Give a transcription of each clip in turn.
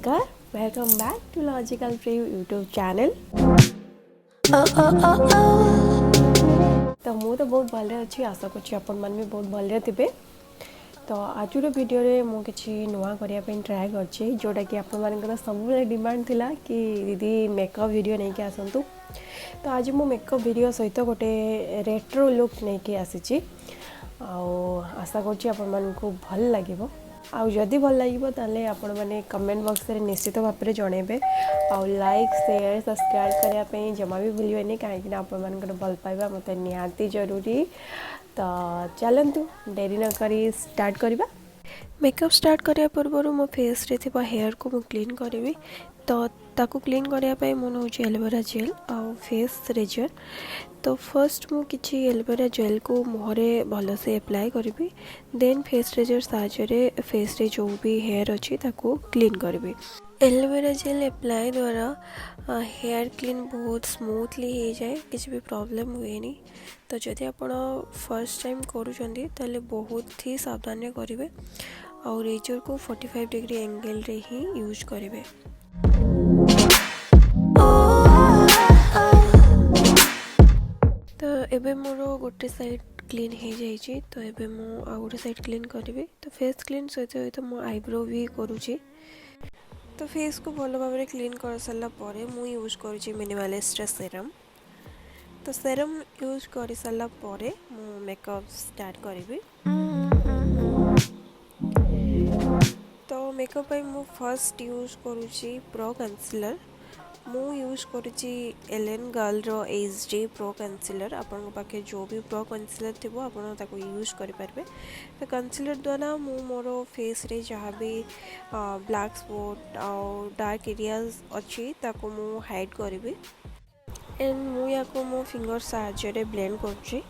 नमस्कार, welcome back to logical preview YouTube channel. तो मु तो बहुत भले अच्छी आशा कर आपण मैंने भी बहुत भले थे। तो आज वीडियो रे मु किछि नुआ करिया पे ट्राई करछि जोटा कि आपण मानकर सब डिमांड थिला कि दीदी मेकअप वीडियो नहीं के आसंतु। तो आज मु मेकअप वीडियो सहित गोटे रेट्रो लुक नहीं के आसीछि आशा करछि आपण मानकु भल लागिवो। आउ जदि भल लगे ताले आपण माने कमेंट बॉक्स रे निश्चित भाव में जनइबे आउ लाइक शेयर सब्सक्राइब करने जमा भी भूलिए कहीं आपण मानकर भल पाइबा मते निहाती जरूरी। तो चलतु डेरी न करी स्टार्ट करवा। मेकअप स्टार्ट करने पूर्व मो फेस रे थिबा हेयर को मु क्लीन करी। तो ताकू क्लीन करने मो नौ एलोवेरा जेल आउ फेस रेजर। तो फर्स्ट मु किछि एलोवेरा जेल को मुहरे भल से अप्लाई करी देन फेस रेजर साहाय्य फेस रे जो भी हेयर अच्छी ताकू क्लीन करी। एलोवेरा जेल अप्लाई द्वारा हेयर क्लीन बहुत स्मूथली हो जाए, किसी भी प्रॉब्लम हुए नहीं। तो जदि आप फर्स्ट टाइम करूँगी ताले बहुत ही सावधान करेंगे और रेजर को 45 डिग्री एंगल रे ही यूज करेंगे। तो एबे मोर गोटे साइड क्लीन हो जाइए। तो एबे मु आ गोटे साइड क्लीन करी। तो फेस क्लीन सहित मो आईब्रो भी करुँची। तो फेस को भल भाव में क्लीन कर सारा पर मु यूज करुँची मिनिमलिस्ट सेरम। तो सेरम यूज कर सारा पर मु मेकअप स्टार्ट करी। तो मेकअप पे मु फर्स्ट यूज करुँची प्रो कंसीलर। मु यूज करुँची एलेन गर्ल रो HD प्रो कंसीलर। आपन पाखे जो भी प्रो कंसीलर थी आपन ताको यूज करि परबे। तो कंसीलर द्वारा मु मोर फेस रे जहाँ भी ब्लैक स्पॉट और डार्क एरियाज अच्छी ताको मु हाइड करी एंड मु या को मो फिंगर साहाय्य ब्लेंड करुँची।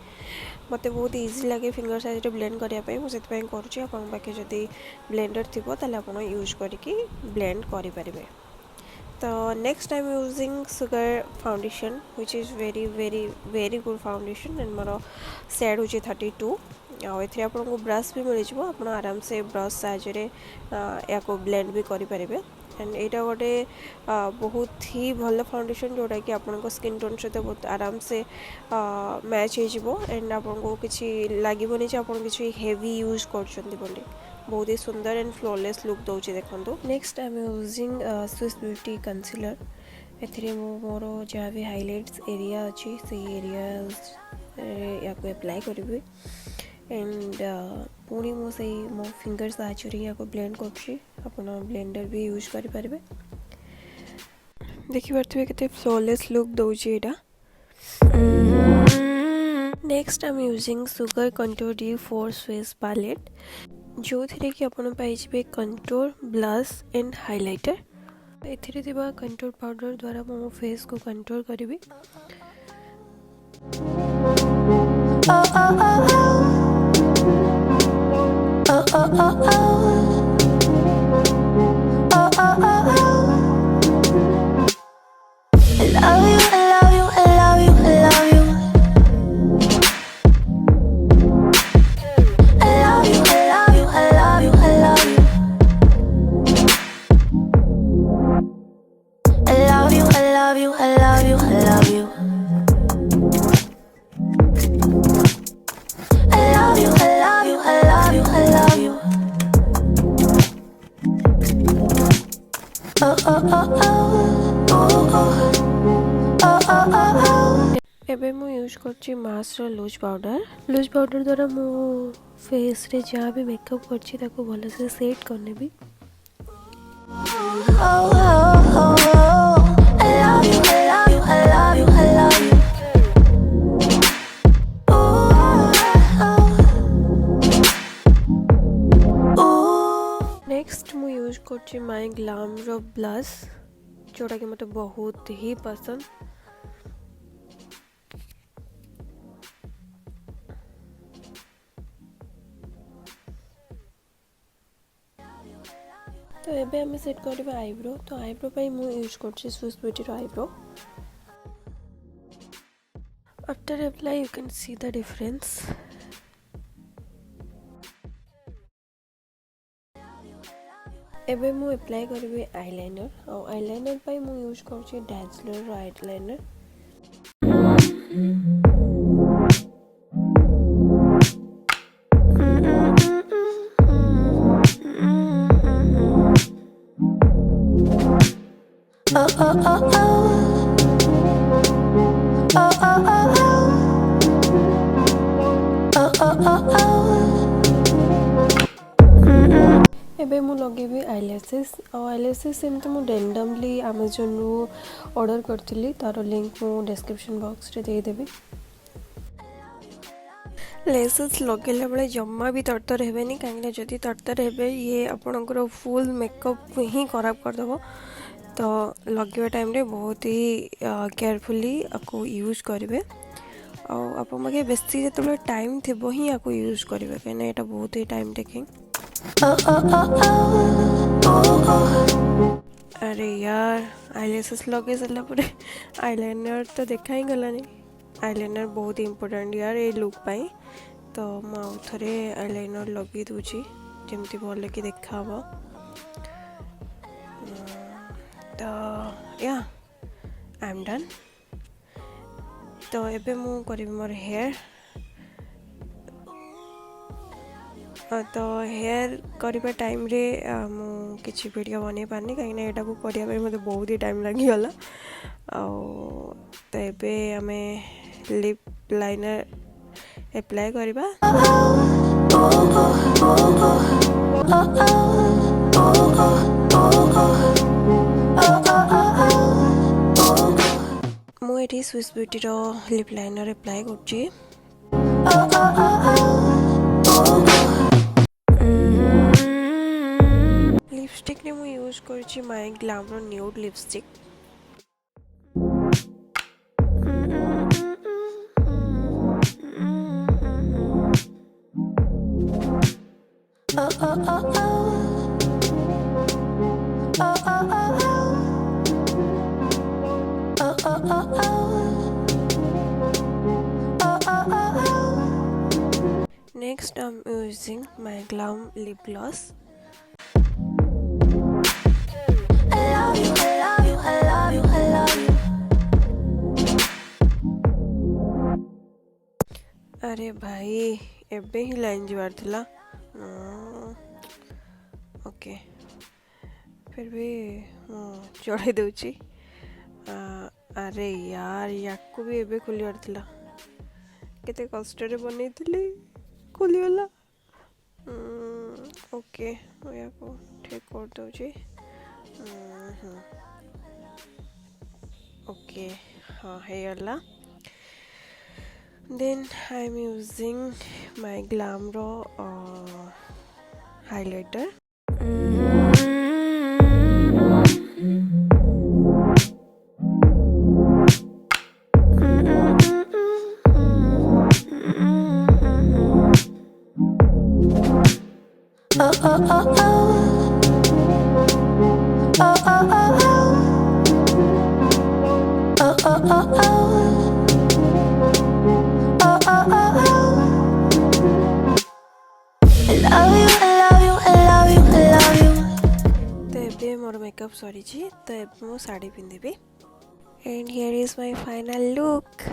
मते बहुत इजी लगे फिंगर साइज ब्लेंड करने मुझे करुँची। आपन पाखे जदि ब्लेंडर थी ताले आपन यूज करके ब्लेंड करि परिबे। तो next I am using sugar foundation which is very good foundation and मोर शेड हो 32 आउ आपको ब्रश भी मिल जाव। आप आराम से ब्रश साहाय्य या को ब्लेंड भी करें एंड यहाँ गोटे बहुत ही भल फाउंडेशन जोटा कि आपको स्किन टोन सहित बहुत आराम से मैच हो एंड आपको किसी लगभग कि आप किसी हेवी यूज कर बहुत ही सुंदर एंड फ्लॉलेस लुक दौर देखो। Next I am using Swiss beauty concealer. एथिरे मोर जहाँ भी हाइलाइट्स एरिया अच्छी से एरिया या को अप्लाई करी एंड पुणी मो से मो फिंगर साहाय्य या को ब्लेंड कर ब्लेंडर भी यूज करें। देखिए केते फ्लॉलेस लुक दौर। Next I am using sugar contour D4 Swiss palette जो थी कि आपन पाइबे कंटूर ब्लश एंड हाइलाइटर। एथिरे थिबा कंटूर पाउडर द्वारा मो फेस को कंटूर करी। एबे मु यूज करछि मास रो लूज पाउडर द्वारा मु फेस रे जहाँ भी मेकअप करछि ताको भल से सेट करने भी। नेक्स्ट मु यूज करछि माय ग्लैम रो ब्लश जोटा कि मते बहुत ही पसंद। तो एबे हमें सेट करबा आईब्रो। तो आईब्रो पे मु यूज करछि स्विस ब्यूटी रो eyebrow. After apply you can see the difference. एबे मु अप्लाई करिवे आईलाइनर और आईलाइनर पाई मु यूज करछि डैज़लर रो आईलाइनर एबे मु लगेबी आईलैशेस और आईलैशेस एमती मु रैंडमली अमेजन रू ऑर्डर करथिली तार लिंक मु डिस्क्रिप्शन बॉक्स रे दे देबी लेसेस लगेला बेले जम्मा भी तरतर हेबेनी कहीं जदि तरतर हेबे ये आपणकर फुल मेकअप ही खराब करदेव तो लगे टाइम रे बहुत ही केयरफुली आपको यूज करेंगे आप बेसी जो टाइम थी ही आपको यूज करेंगे कहीं यहाँ बहुत ही टाइम टेकिंग अरे यार आईलैशेस लगे सारा पर आईलाइनर तो देखा ही गलानी आईलाइनर बहुत इम्पोर्टेंट यार ये लुक पाई तो मुझे थे आईलाइनर लगे दूची जमती भल कि देखा तो या आई एम डन तो एबे मु करी मोर हेयर तो हेयर करने टाइम रे मु किसी वीडियो बन पारनी कहीं यहाँ को करने मत बहुत ही टाइम लगिगला तो एबे आमे लिप लाइनर अप्लाई करवा मुझे स्विस ब्यूटी रो लिप लाइनर अप्लाई कर लिपस्टिक ने मु यूज कर माय ग्लैम रो nude lipstick Next I'm using my Glam lip gloss. I love you, I love you, I love you, I love you. अरे भाई एबे ही लाइन जीवार थिला ओके फिर भी चढ़ाई दूची अरे यार याकू भी एबे खोलियार थिला केते कष्ट रे बनै थिली खोलिगला ओके या को ठीक कर दूची ओके हाँ है गला then I'm using my Glam Raw highlighter मोर मेकअप सरी तो अब मु साड़ी पिंधिबी and here is my final look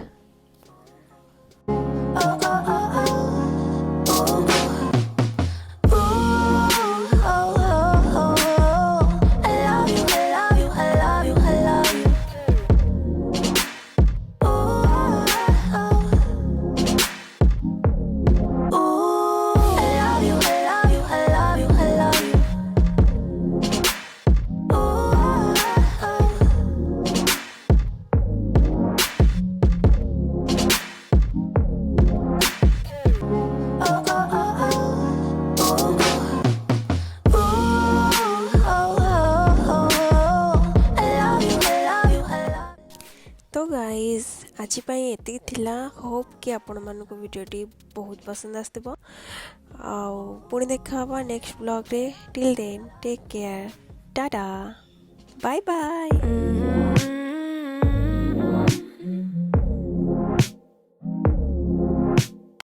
तो गाइज आज एति थिला होप कि आपण मानको वीडियोटी बहुत पसंद आसथिबो आ पुणी देखा नेक्स्ट ब्लॉग रे till then take care tata bye bye